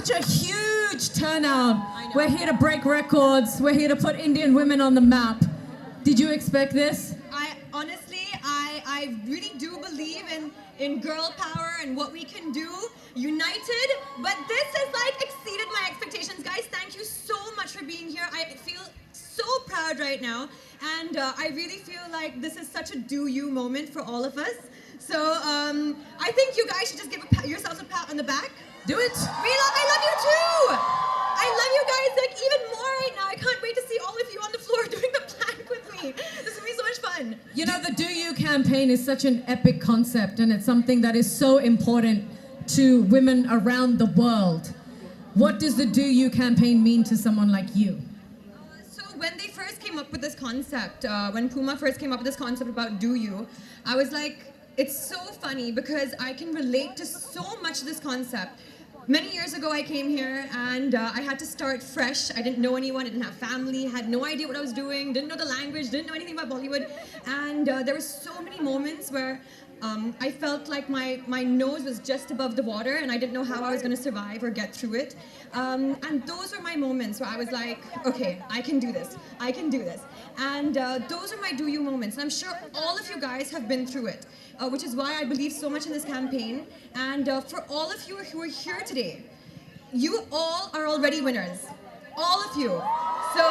such a huge turnout. I know. We're here to break records. We're here to put Indian women on the map. Did you expect this? I really do believe in girl power and what we can do united, but this has like exceeded my expectations. Guys, thank you so much for being here. I feel so proud right now, and I really feel like this is such a do you moment for all of us. So I think you guys should just give yourselves a pat on the back. Do it. I love you too. I love you guys like even more right now. I can't wait to see all of you on the floor doing the plank with me. This is gonna be so much fun. You know, the Do You campaign is such an epic concept, and it's something that is so important to women around the world. What does the Do You campaign mean to someone like you? So when they first came up with this concept, when Puma first came up with this concept about Do You, I was like, it's so funny because I can relate to so much of this concept. Many years ago I came here and I had to start fresh. I didn't know anyone, I didn't have family, had no idea what I was doing, didn't know the language, didn't know anything about Bollywood. And there were so many moments where I felt like my nose was just above the water and I didn't know how I was going to survive or get through it. And those were my moments where I was like, okay, I can do this, I can do this. And those are my Do You moments. And I'm sure all of you guys have been through it, which is why I believe so much in this campaign. And for all of you who are here today, you all are already winners. All of you. So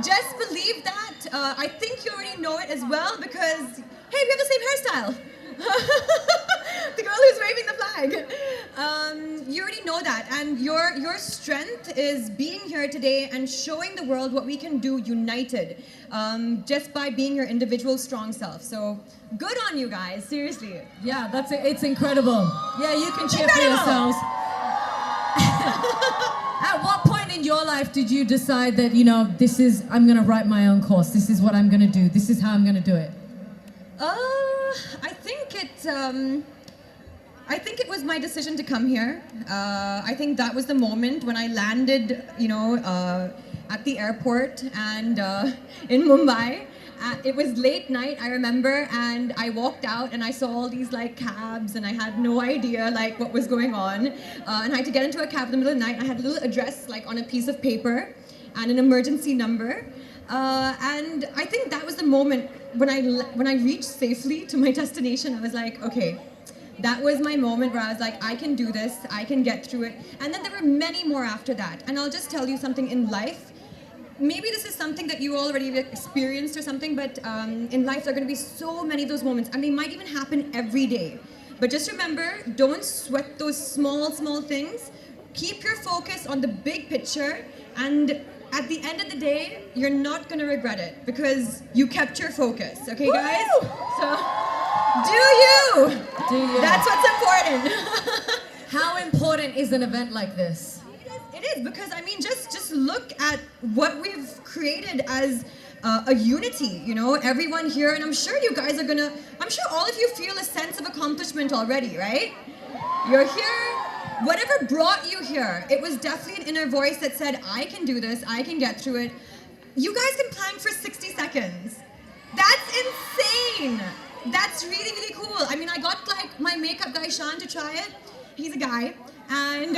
just believe that. I think you already know it as well because, hey, we have the same hairstyle. The girl who's waving the flag. You already know that, and your strength is being here today and showing the world what we can do united, just by being your individual strong self. So good on you guys, seriously. Yeah, that's it. It's incredible. Yeah, you can cheer for Incredible. yourselves. At what point in your life did you decide that, you know, I'm going to write my own course, this is what I'm going to do, this is how I'm going to do it? I think it was my decision to come here. I think that was the moment when I landed, at the airport and in Mumbai. It was late night, I remember, and I walked out and I saw all these like cabs and I had no idea like what was going on. And I had to get into a cab in the middle of the night. And I had a little address like on a piece of paper and an emergency number. And I think that was the moment when I reached safely to my destination. I was like, okay, that was my moment where I was like, I can do this, I can get through it. And then there were many more after that. And I'll just tell you something in life. Maybe this is something that you already experienced or something, but in life there are going to be so many of those moments, and they might even happen every day. But just remember, don't sweat those small things. Keep your focus on the big picture, and at the end of the day, you're not going to regret it because you kept your focus. Okay, guys? Woo! So, do you? Do you? That's what's important. How important is an event like this? It is because I mean, just look at what we've created as a unity. You know, everyone here, and I'm sure you guys are gonna. I'm sure all of you feel a sense of accomplishment already, right? You're here. Whatever brought you here, it was definitely an inner voice that said, "I can do this. I can get through it." You guys can plank for 60 seconds. That's insane. That's really cool. I mean, I got like my makeup guy Sean to try it. He's a guy. And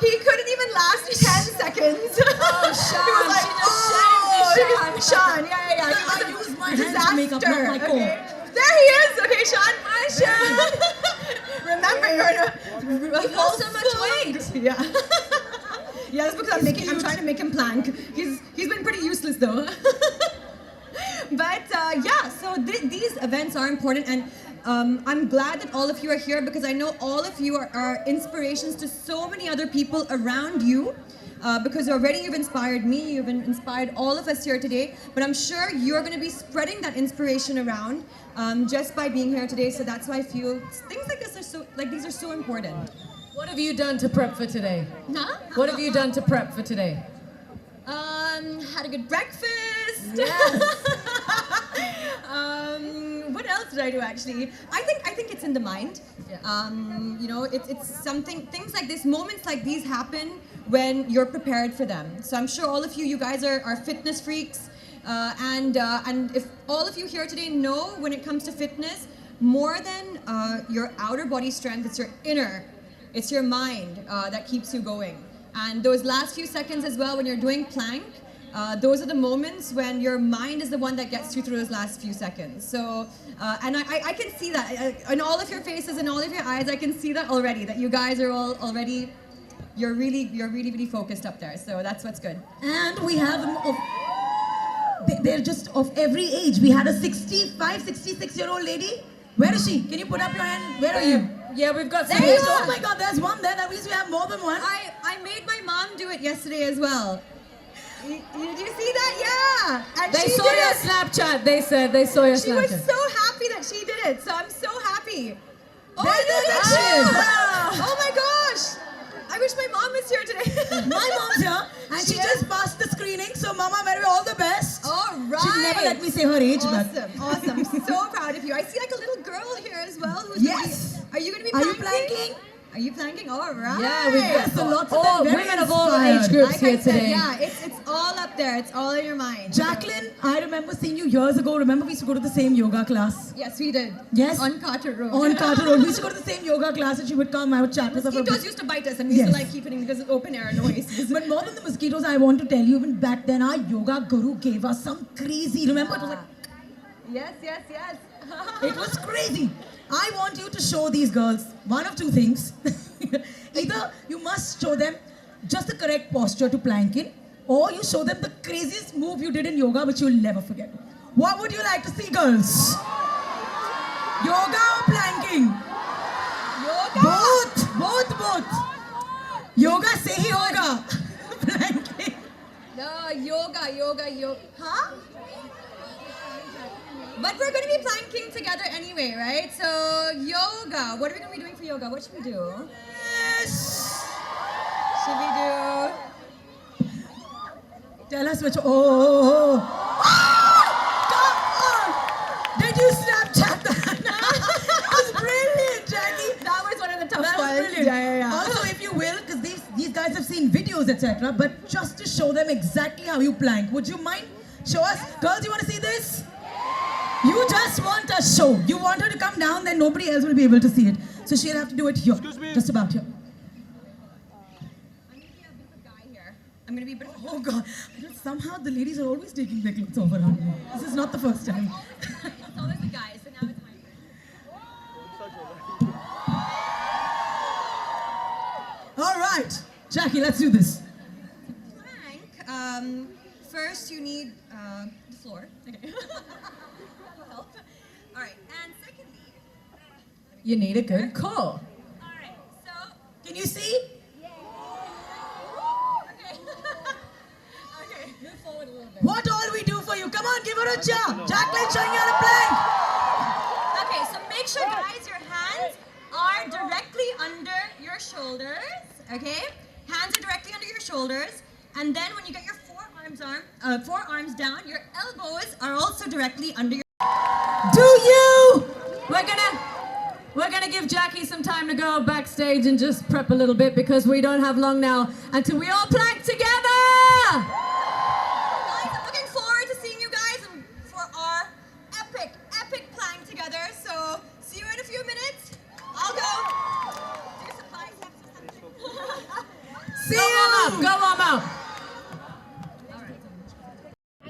he couldn't even last 10 seconds. Oh, Sean, He was like, Sean. Yeah. I use my hands to make up, not my core. Okay. There he is. Okay, Sean. Hi, Sean. Remember, you're in a lost so much weight. Yeah. Yeah, that's because I'm trying to make him plank. He's been pretty useless though. But yeah, so these events are important, and I'm glad that all of you are here because I know all of you are inspirations to so many other people around you. Because already you've inspired me, you've inspired all of us here today, but I'm sure you're going to be spreading that inspiration around just by being here today. So that's why I feel things like this these are so important. What have you done to prep for today? Huh? What have you done to prep for today? Had a good breakfast. Yes. What else did I do actually? I think it's in the mind. Yeah. You know, it's something, things like this, moments like these happen when you're prepared for them. So I'm sure all of you guys are fitness freaks. And if all of you here today know when it comes to fitness, more than your outer body strength, it's your inner It's your mind that keeps you going. And those last few seconds as well, when you're doing plank, those are the moments when your mind is the one that gets you through those last few seconds. So, and I can see that in all of your faces and all of your eyes. I can see that already. That you guys are all already, you're really focused up there. So that's what's good. And we have they're just of every age. We had a 65, 66-year-old lady. Where is she? Can you put up your hand? Where are you? Yeah, we've got some. There you Oh are. my God, there's one there. That means we have more than one. I made my mom do it yesterday as well. Did you see that? Yeah. And They she saw did your it. Snapchat. They said they saw your She was Snapchat. so happy that she did it. So I'm so happy. Oh, There look she at is. you. Wow. Oh my gosh. I wish my mom was here today. My mom's here, and she She is? just passed the screening. So, Mama, very all the best. All right. She'd never let me say her age, but Awesome. So proud of you. I see like a little girl here as well. Who's Yes. Are you going to be Are you planking? planking? Are you planking? All right. Yeah, we've got So lots of all them very women of all inspired. age groups Like here I said, today. yeah, it's all up there. It's all in your mind. Jacqueline, I remember seeing you years ago. Remember we used to go to the same yoga class? Yes, we did. Yes. On Carter Road. On Carter Road. We used to go to the same yoga class, and she would come. I would chat with her. for a Mosquitoes bit. used to bite us and we used to Yes. like keep it in because it's open air noise. But more than the mosquitoes, I want to tell you, even back then, our yoga guru gave us some crazy. Remember, it was like, Yes. it was crazy. I want you to show these girls one of two things. Either you must show them just the correct posture to plank in, or you show them the craziest move you did in yoga, which you'll never forget. What would you like to see, girls? Yoga or planking? Yoga. Both. Yoga, say yoga. Planking. No, yoga. Huh? But we're going to be planking together anyway, right? So yoga. What are we going to be doing for yoga? What should we do? Yes. Should we do? Tell us which. Oh. Come on. Did you Snapchat that? That was brilliant, Jackie. That was one of the tough That was ones. brilliant. Yeah. Also, if you will, because these guys have seen videos, etc., but just to show them exactly how you plank, would you mind? Show us. Girls, you want to see this? You just want a show. You want her to come down, then nobody else will be able to see it. So she'll have to do it here. Just about here. I'm going to be a bit of a guy here. I'm going to be a bit of a... Oh God. Somehow the ladies are always taking their clothes off around me. This is not the first time. It's always the guy, so now it's my turn. All right. Jackie, let's do this. Plank. First you need the floor. Okay. Help. All right. And secondly, You need a good core. all right. So Can you see? okay. Okay. Move forward a little bit. What all we do for you? Come on, give her a cheer. Jacqueline showing you how to plank. Okay. So make sure, guys, your hands are directly under your shoulders. Okay. Hands are directly under your shoulders, and then when you get your forearms down, your elbows are also directly under your. Do you? We're gonna give Jackie some time to go backstage and just prep a little bit because we don't have long now until we all plank together. Guys, I'm looking forward to seeing you guys and for our epic plank together. So see you in a few minutes. I'll go. Do some biceps. See Go warm up. you. Go warm up.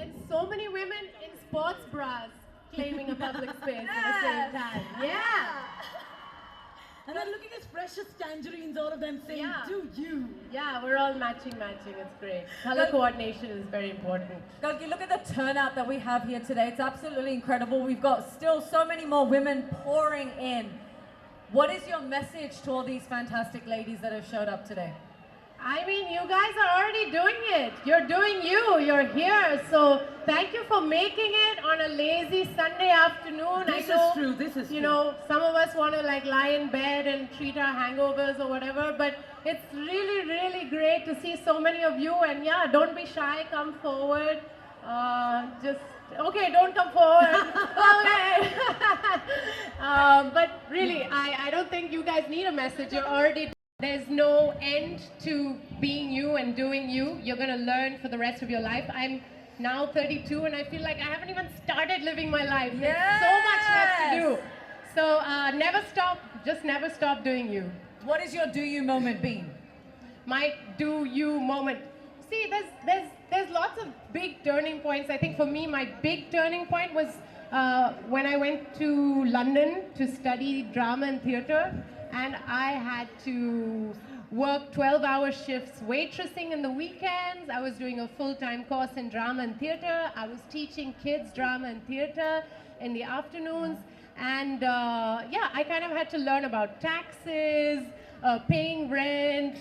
And so many women in sports bras claiming a public space at the same time. Yeah. And then looking as fresh as tangerines, all of them saying, Yeah. do you? Yeah, we're all matching. It's great. Color coordination is very important. Galgi, look at the turnout that we have here today. It's absolutely incredible. We've got still so many more women pouring in. What is your message to all these fantastic ladies that have showed up today? I mean, you guys are already doing it. You're doing you. You're here. So thank you for making it on a lazy Sunday afternoon. This I know, is true. This is you true. know, some of us want to like lie in bed and treat our hangovers or whatever, but it's really, really great to see so many of you. And yeah, don't be shy. Come forward. Okay, don't come forward. Okay. But really, I don't think you guys need a message. You're already. There's no end to being you and doing you. You're going to learn for the rest of your life. I'm now 32 and I feel like I haven't even started living my life. There's so much left to do. So never stop, just never stop doing you. What is your do you moment been? My do you moment. See, there's lots of big turning points. I think for me, my big turning point was when I went to London to study drama and theatre, and I had to work 12-hour shifts waitressing in the weekends. I was doing a full-time course in drama and theatre. I was teaching kids drama and theatre in the afternoons. And yeah, I kind of had to learn about taxes, paying rent,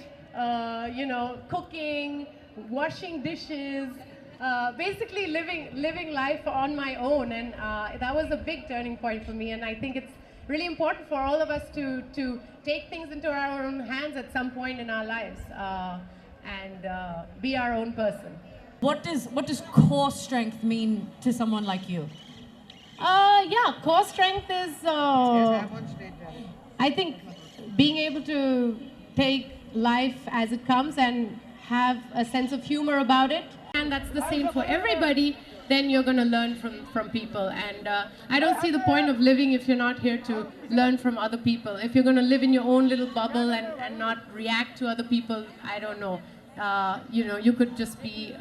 you know, cooking, washing dishes, basically living life on my own. And that was a big turning point for me. And I think it's really important for all of us to take things into our own hands at some point in our lives and be our own person. What does core strength mean to someone like you? Yeah, core strength is, I think, being able to take life as it comes and have a sense of humor about it. And that's the same for everybody. Then you're going to learn from people. And I don't see the point of living if you're not here to learn from other people. If you're going to live in your own little bubble and not react to other people, I don't know. You know, you could just be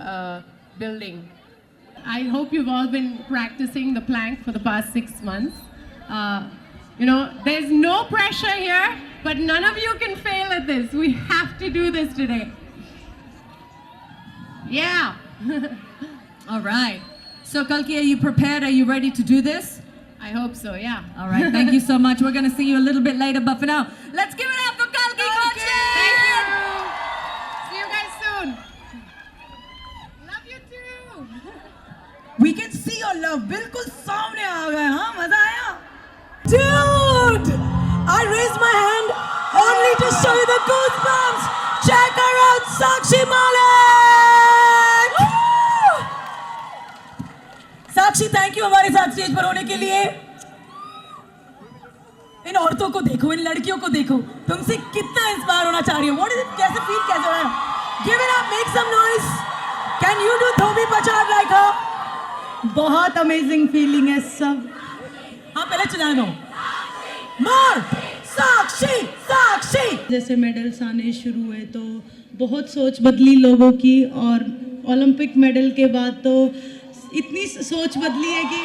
building. I hope you've all been practicing the plank for the past 6 months. You know, there's no pressure here, but none of you can fail at this. We have to do this today. Yeah. All right. So Kalki, are you prepared? Are you ready to do this? I hope so, yeah. All right. Thank you so much. We're going to see you a little bit later, but for now, let's give it up for Kalki Kochi! Thank you. See you guys soon. Love you too. We can see your love. बिल्कुल सामने आ गए, हाँ मजा आया? Dude, I raised my hand only to show you the goosebumps. Check her out, Sakshi Malik. Sakshi, thank you हमारे साथ stage पर होने के लिए। इन औरतों को देखो, इन लड़कियों को देखो, तुमसे कितना इंस्पायर होना चाह रही हो। What is it? कैसे फील कैसे हो रहा है? Give it up, make some noise. Can you do Thobi Pachar like her? बहुत अमेजिंग फीलिंग है सब। हाँ पहले चला दो। मार साक्षी साक्षी। जैसे मेडल्स आने शुरू हुए तो बहुत सोच बदली लोगों की, और ओलंपिक मेडल के बाद तो इतनी सोच बदली है कि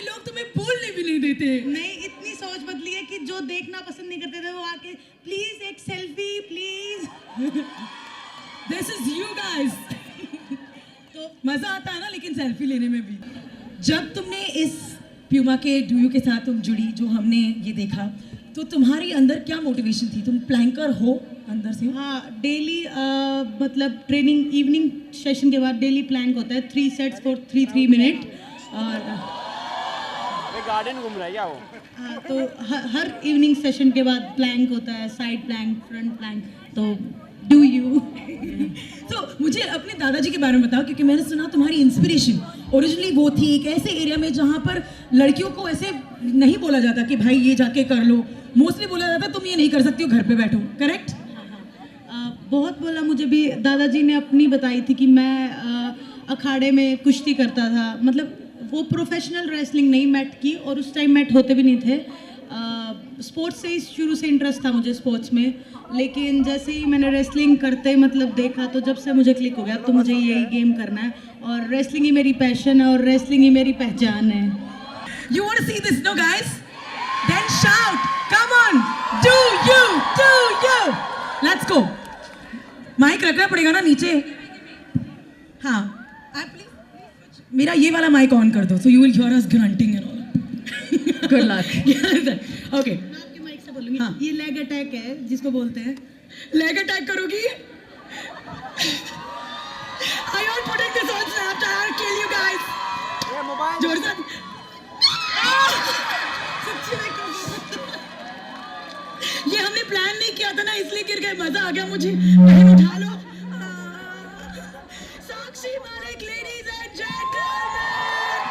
लोग तुम्हें बोलने भी नहीं देते। नहीं, इतनी सोच बदली है कि जो देखना पसंद नहीं करते थे वो आके प्लीज एक selfie please. This is you guys. तो मजा आता है ना लेकिन सेल्फी लेने में भी। जब तुमने इस प्यूमा के डूयू के साथ तुम जुड़ी, जो हमने ये देखा, तो तुम्हारी अंदर क्या मोटिवेशन थी? तुम प्लैंकर हो अंदर से? हाँ, डेली मतलब ट्रेनिंग इवनिंग सेशन के बाद डेली प्लैंक होता है, 3 सेट्स फॉर 3 मिनट। और गार्डन घूम रहा है क्या वो? हाँ, तो हर इवनिंग सेशन के बाद प्लैंक होता है, साइड प्लैंक, फ्रंट प्लैंक। तो डू यू। तो मुझे अपने दादाजी के बारे में बताओ, क्योंकि मैंने सुना तुम्हारी इंस्पिरेशन ओरिजिनली वो थी एक ऐसे एरिया में जहाँ पर लड़कियों को ऐसे नहीं बोला जाता कि भाई ये जाके कर लो। मोस्टली बोला जाता तुम ये नहीं कर सकती हो, घर पे बैठो। करेक्ट? बहुत बोला। मुझे भी दादाजी ने अपनी बताई थी कि मैं अखाड़े में कुश्ती करता था, मतलब वो प्रोफेशनल रेसलिंग नहीं, मैट की, और उस टाइम मैट होते भी नहीं थे। स्पोर्ट्स से ही शुरू से इंटरेस्ट था मुझे स्पोर्ट्स में, लेकिन जैसे ही मैंने रेसलिंग करते मतलब देखा, तो जब से मुझे क्लिक हो गया तो मुझे यही गेम करना है, और रेसलिंग ही मेरी पैशन है और रेसलिंग ही मेरी पहचान है। You want to see this, no guys? Then shout! Come on! Do you! Let's go! Mic रखना पड़ेगा ना नीचे। हाँ, आप प्लीज मेरा ये वाला माइक ऑन कर दो, so you will hear us grunting and all. Good luck. Okay. मैं आपके माइक से बोलूंगी। हाँ। ये लेग अटैक है जिसको बोलते हैं। Leg attack करोगी? I won't put this on Snapchat. I'll kill you guys. ये मोबाइल जोर से। सच्ची में क्यों? ये हमने प्लान नहीं किया था ना, इसलिए गिर गए। मजा आ गया मुझे। बहन उठा लो। साक्षी मालिक, लेडीज एंड जेंटलमैन।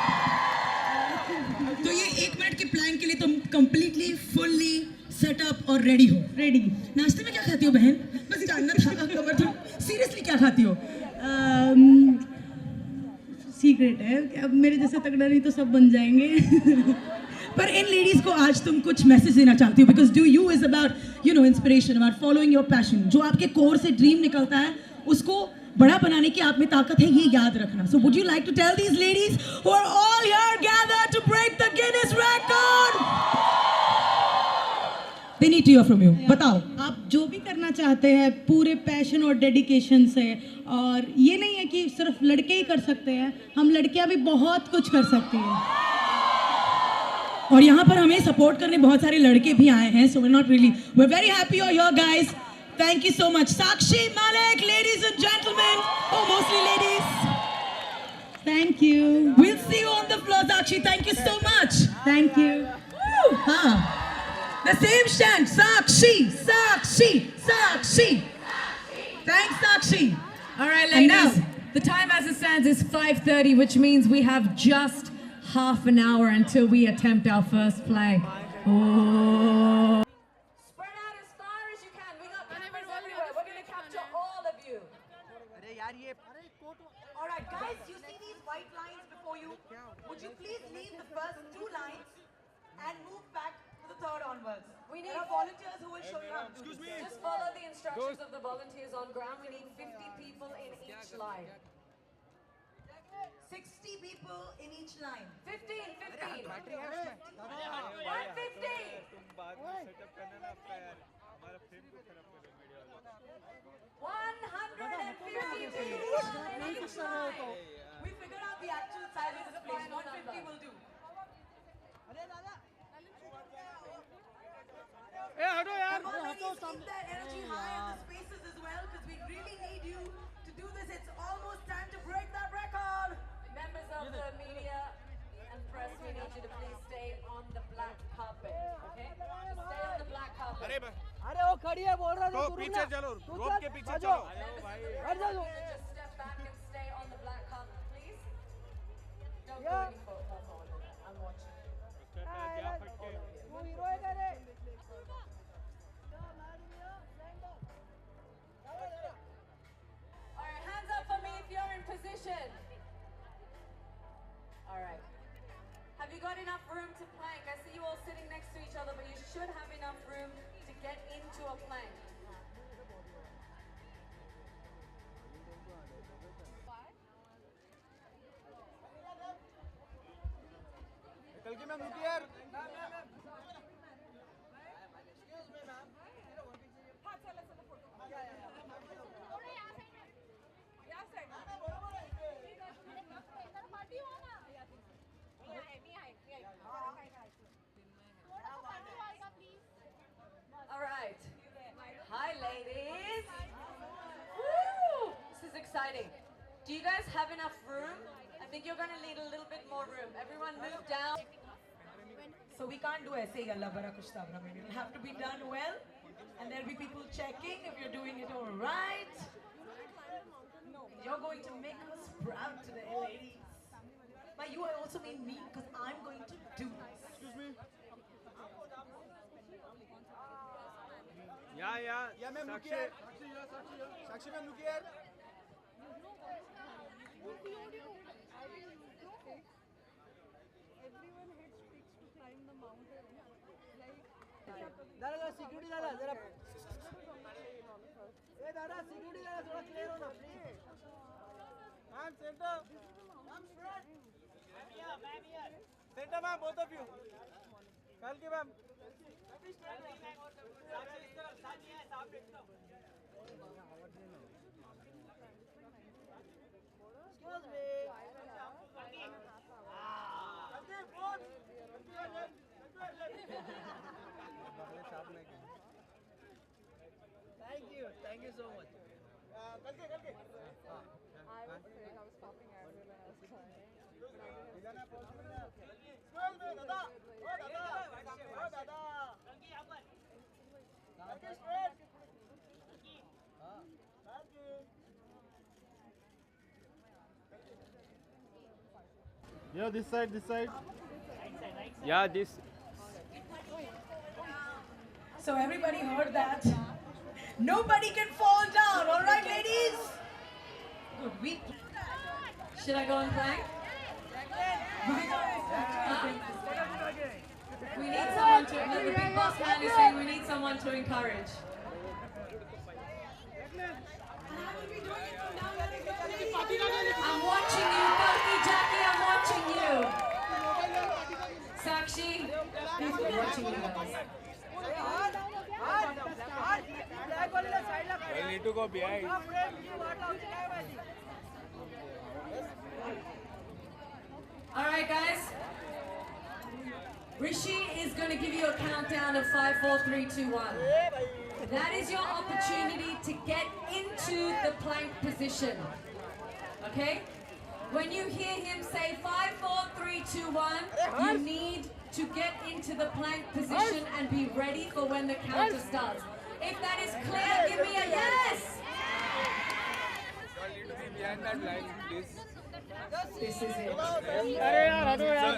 तो ये 1 मिनट के प्लान के लिए तुम कंप्लीटली फुल्ली सेटअप और रेडी हो? रेडी। नाश्ते में क्या खाती हो बहन? बस जानना था। खबर थी। सीरियसली क्या खाती हो? सीक्रेट है, अब मेरे जैसे तगड़ा नहीं तो सब बन जाएंगे। पर इन लेडीज को आज तुम कुछ मैसेज देना चाहती हो, because do you is about inspiration, about following your passion. जो आपके कोर से ड्रीम निकलता है उसको बड़ा बनाने की आप में ताकत है, ये याद रखना. So would you like to tell these ladies who are all here gathered to break the Guinness record? They need to hear from you. बताओ. आप जो भी करना चाहते हैं पूरे पैशन और डेडिकेशन से, और ये नहीं है कि सिर्फ लड़के ही कर सकते हैं, हम लड़कियां भी बहुत कुछ कर सकती हैं. और यहाँ पर हमें सपोर्ट करने बहुत सारे लड़के भी आए हैं. So we not really, we are very happy you are here guys. Thank you so much. Sakshi Malik, ladies and gentlemen. Oh, mostly ladies. Thank you. We'll see you on the floor, Sakshi. Thank you so much. Thank you. Woo! Huh. The same chant. Sakshi, Sakshi, Sakshi. Thanks, Sakshi. All right, And ladies. now- The time as it stands is 5:30, which means we have just half an hour until we attempt our first flag. Oh. Spread out as far as you can. We got cameras everywhere. We're going to capture all of you. All right, guys, you see these white lines before you? Would you please leave the first two lines and move back to the third onwards? We There need are volunteers who will show you how to do this. Just follow the instructions of the volunteers on ground. We need 50 people in each line. 60 people in each line. 15, 15. 150. 150 people in each line. We figured out the actual size of the place. Not 50 will do. Come on, ladies, keep that energy high and the spaces as well, because we really need you to do this. It's almost time to break that record. Members of the media and press, we need you to please stay on the black carpet. Okay? Just stay on the black carpet. अरे वो खड़ी है बोल रहा तो पीछे चलो, रोप के पीछे चलो. हट जा तू. Just step back and stay on the black carpet, please. Don't go any forward. I'm watching. तू हीरो है क्या रे? All right, hands up for me if you're in position. All right. Have you got enough room to plank? I see you all sitting next to each other, but you should have enough room to get into a plank. निकल के ma'am रुकिए यार. All right. Hi, ladies. Woo! This is exciting. Do you guys have enough room? I think you're going to need a little bit more room. Everyone move down. So we can't do aise hi Allah bara kuch tabra mein. It'll have to be done well, and there'll be people checking if you're doing it all right. You're going to make us proud today, ladies. But you also mean me, because I'm going to do this. Excuse me. या ma'am रुकिए. साक्षी ma'am रुकिए यार. दादा security दादा जरा. ए दादा security दादा थोड़ा क्लियर हो ना please. Ma'am centre. Centre ma'am both of you. कल के ma'am. Excuse me. Thank you so much. कल के. Yeah, this side. Yeah, this. So everybody heard that. Nobody can fall down, all right, ladies? Good. Should I go and plank? one to encourage. I'm watching you, Kalki Jackie, I'm watching you. Sakshi, he's been watching you guys. I need to go behind. Alright guys, Rishi is going to give you a countdown of 5, 4, 3, 2, 1. That is your opportunity to get into the plank position. Okay? When you hear him say 5, 4, 3, 2, 1, you need to get into the plank position and be ready for when the counter starts. If that is clear, give me a yes! I need to be behind that line, please. This is it. अरे यार हटो यार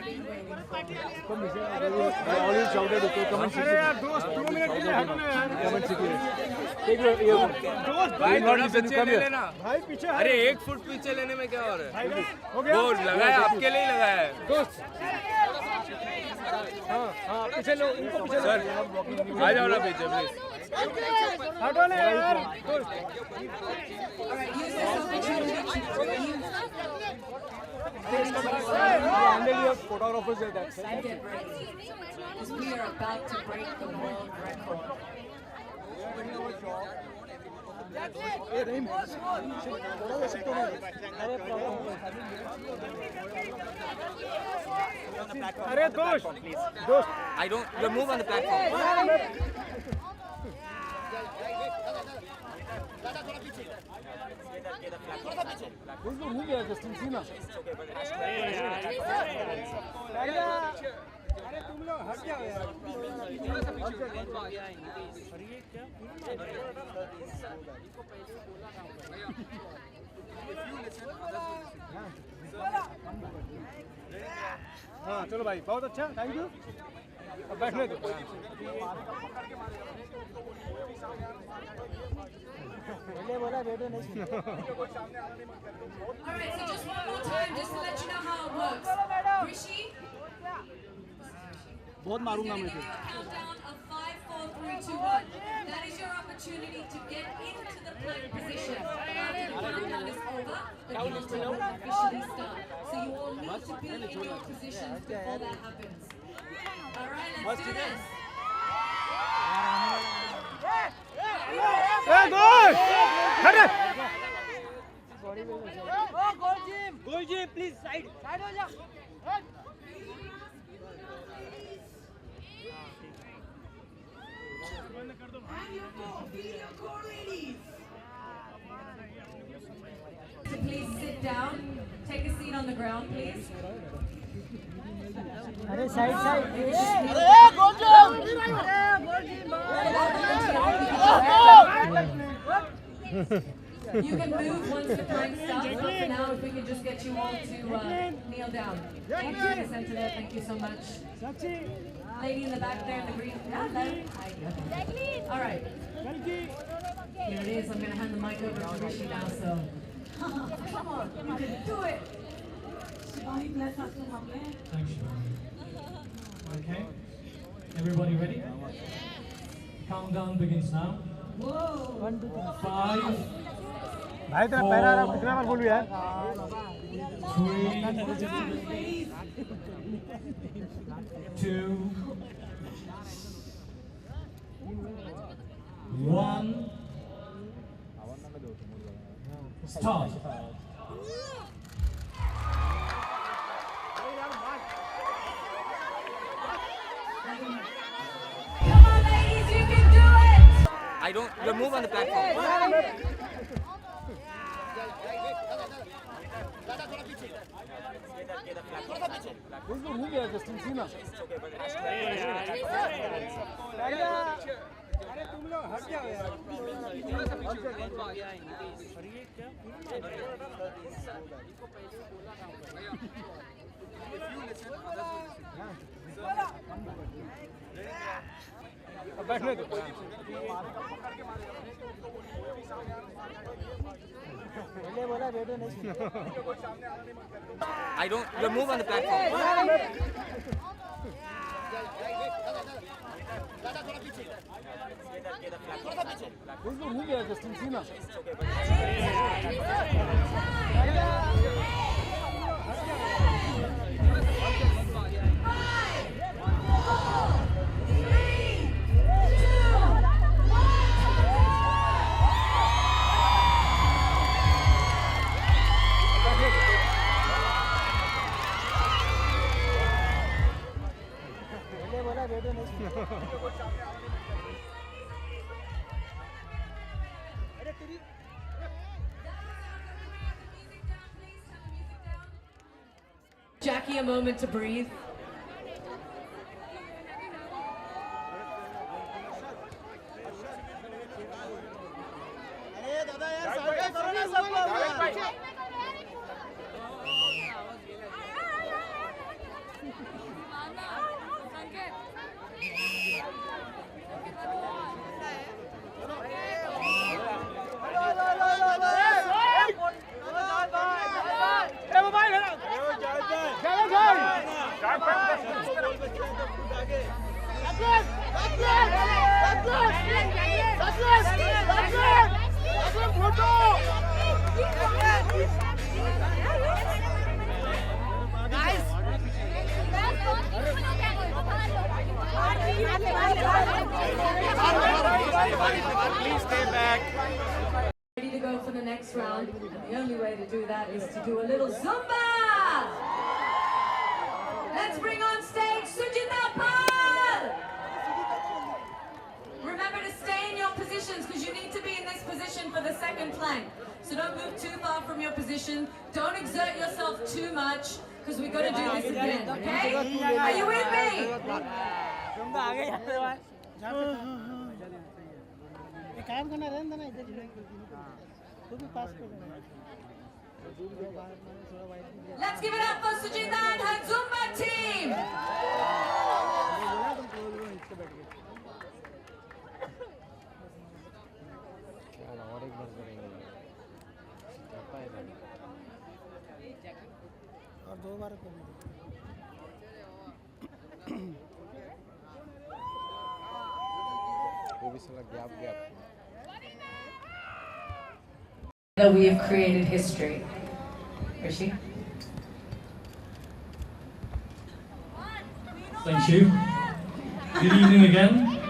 I already shouted okay come and sit अरे यार दोस्त 2 minute के लिए हटो ना यार come and sit here take your दोस्त भाई not थोड़ा listen, पीछे come ले here. लेना। भाई पीछे हट। अरे 1 फुट पीछे लेने में क्या हो रहा है? हो गया वो लगाया आपके लिए ही लगाया है। दोस्त हाँ हाँ पीछे लो इनको पीछे लो सर आ जाओ ना पीछे प्लीज। हटो ना यार दोस्त Alright, use this opportunity handle your photographers at that to get ready. Because we are about to break the world record. अरे दोस्त दोस्त I don't. You move on the platform. this is the room here just see na अरे तुम लोग हट जाओ यार हाँ चलो भाई बहुत अच्छा थैंक यू अब बैठने दो बोला बेटे नहीं Alright, so just one more time, just to let you know how it works. Rishi, बहुत मारूंगा I'm मैं going to give you a countdown of 5, 4, 3, 2, 1. That is your opportunity to get into the plank position. After the countdown is over, the counter will officially start. So you all need to be in your positions before that happens. Alright, let's do this. ए दोस्त हट गोल जी please side side हो जा So please sit down. Take a seat on the ground, please. अरे side side You can move once the plank starts, but for now, if we can just get you all to kneel down. Thank you to the center there. Thank you so much. Lady in the back there in the green. Yeah, there. All right. Here it is. I'm going to hand the mic over to Rishi now. So, come on, you can do it. Shivani, bless us with our man. Thanks, okay, everybody ready? Countdown begins now. Whoa. 5, भाई तेरा पैर आ रहा कितना बार बोलूं यार 3, 2, 1, start. Come on, ladies, you can do it. I don't. You move on the platform. this is the room here just see na अरे तुम लोग हट जाओ यार अब बैठने दो बोला बेटे नहीं I don't. You move on the platform. This is the room here, Justin Cena. Jackie, a moment to breathe. Please stay back. Ready to go for the next round. And the only way to do that is to do a little Zumba! Let's bring on stage Sujita Pal! Remember to stay in your positions because you need to be in this position for the second plank. So don't move too far from your position. Don't exert yourself too much because we've got to do this again, okay? Are you with me? Let's give it up for Sujita and her Zumba team! We have created history. Rishi? Thank you. Good evening again.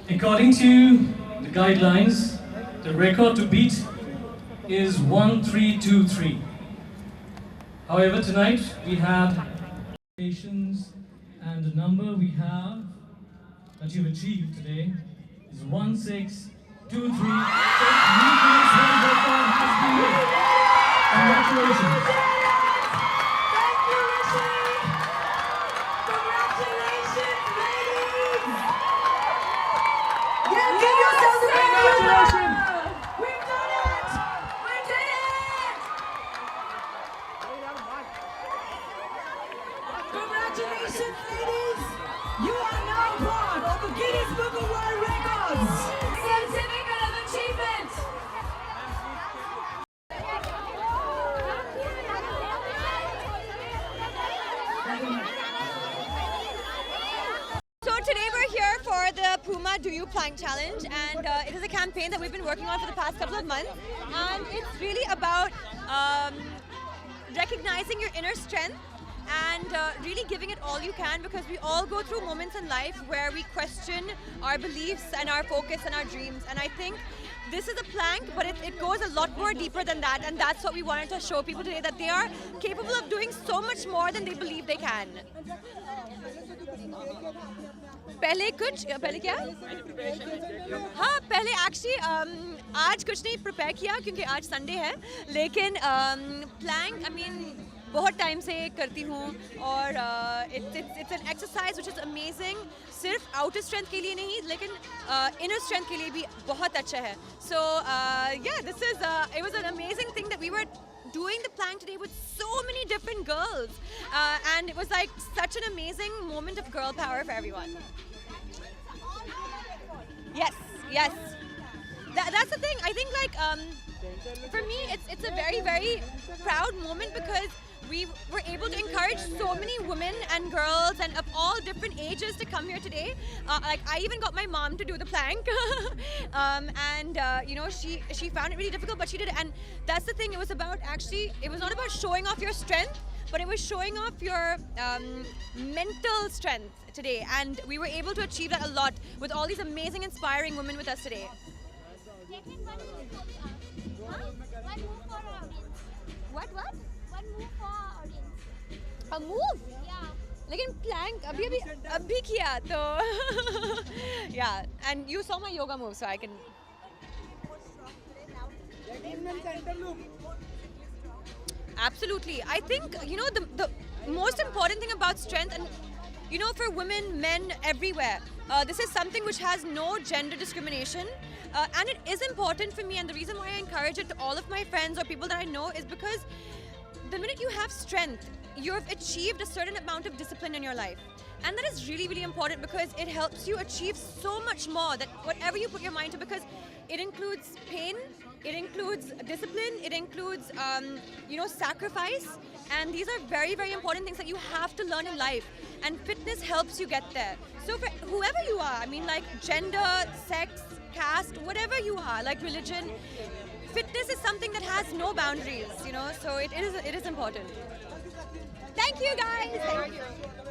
According to the guidelines, the record to beat is 1323. However, tonight we had patience, and the number we have that you've achieved today is 1623. So, new Guinness World Record has been made. Congratulations. Thank you, Rishi! Congratulations, ladies! Yeah, give yourselves a big congratulations! We've done it! We did it! Congratulations, ladies! You are now part of the Guinness Book of World Records! Certificate of achievement! So today we're here for the Puma Do You Plank Challenge, and it is a campaign that we've been working on for the past couple of months, and it's really about recognizing your inner strength and really giving it all you can, because we all go through moments in life where we question our beliefs and our focus and our dreams, and I think this is a plank, but it goes a lot more deeper than that, and that's what we wanted to show people today, that they are capable of doing so much more than they believe they can. पहले क्या? हाँ, पहले actually आज कुछ नहीं prepare किया क्योंकि आज Sunday है, लेकिन plank I mean बहुत टाइम से करती हूँ, और it's an exercise which is amazing, सिर्फ outer strength के लिए नहीं लेकिन inner strength के लिए भी बहुत अच्छा है. So yeah, this is it was an amazing thing that we were doing the plank today with so many different girls, and it was like such an amazing moment of girl power for everyone. Yes. That's the thing. I think like for me, it's a very, very proud moment, because we were able to encourage so many women and girls and of all different ages to come here today. Like I even got my mom to do the plank, and you know, she found it really difficult, but she did it. And that's the thing. It was about it was not about showing off your strength, but it was showing off your mental strength today. And we were able to achieve that a lot with all these amazing, inspiring women with us today. What? One move for our audience. A move? Yeah. लेकिन plank अभी किया तो yeah. And you saw my yoga move, so I can. Absolutely. I think, you know, the most important thing about strength, and you know, for women, men, everywhere, this is something which has no gender discrimination, and it is important for me. And the reason why I encourage it to all of my friends or people that I know is because the minute you have strength, you've achieved a certain amount of discipline in your life. And that is really, really important because it helps you achieve so much more, that whatever you put your mind to, because it includes pain, it includes discipline, it includes, you know, sacrifice. And these are very, very important things that you have to learn in life. And fitness helps you get there. So for whoever you are, I mean, like gender, sex, caste, whatever you are, like religion, fitness is something that has no boundaries, you know, so it is important. Thank you guys. Thank you.